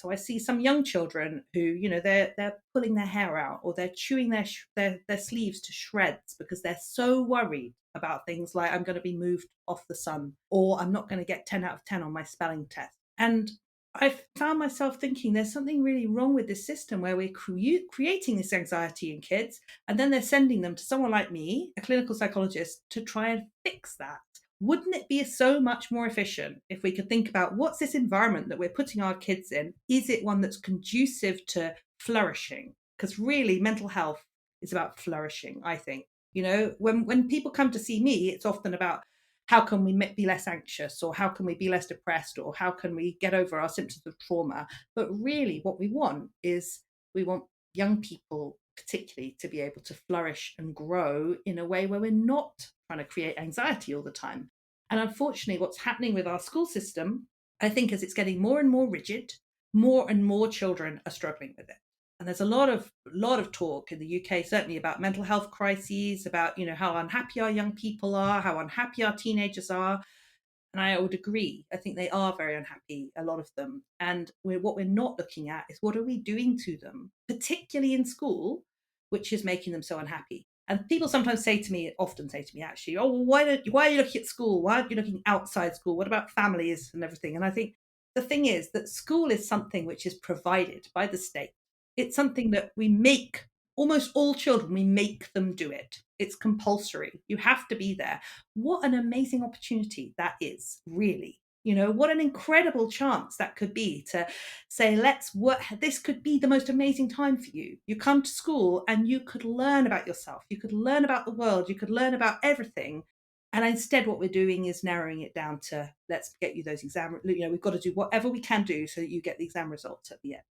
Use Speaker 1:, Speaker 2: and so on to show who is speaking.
Speaker 1: So I see some young children who, they're pulling their hair out, or they're chewing their sleeves to shreds because they're so worried about things like, I'm going to be moved off the sun, or I'm not going to get 10 out of 10 on my spelling test. And I found myself thinking there's something really wrong with this system where we're creating this anxiety in kids, and then they're sending them to someone like me, a clinical psychologist, to try and fix that. Wouldn't it be so much more efficient if we could think about, what's this environment that we're putting our kids in? Is it one that's conducive to flourishing? Because really, mental health is about flourishing, I think. When people come to see me, it's often about, how can we be less anxious, or how can we be less depressed, or how can we get over our symptoms of trauma? But really, what we want is, we want young people particularly to be able to flourish and grow in a way where we're not trying to create anxiety all the time. And unfortunately, what's happening with our school system, I think, as it's getting more and more rigid, more and more children are struggling with it. And there's a lot of talk in the UK, certainly, about mental health crises, about how unhappy our young people are, how unhappy our teenagers are. And I would agree. I think they are very unhappy, a lot of them. And what we're not looking at is, what are we doing to them, particularly in school, which is making them so unhappy. And people sometimes often say to me, actually, oh, well, why are you looking at school? Why aren't you looking outside school? What about families and everything? And I think the thing is that school is something which is provided by the state. It's something that we make, almost all children, we make them do it. It's compulsory. You have to be there. What an amazing opportunity that is, really. What an incredible chance that could be, to say, let's work. This could be the most amazing time for you. You come to school and you could learn about yourself. You could learn about the world. You could learn about everything. And instead, what we're doing is narrowing it down to, let's get you those exam. We've got to do whatever we can do so that you get the exam results at the end.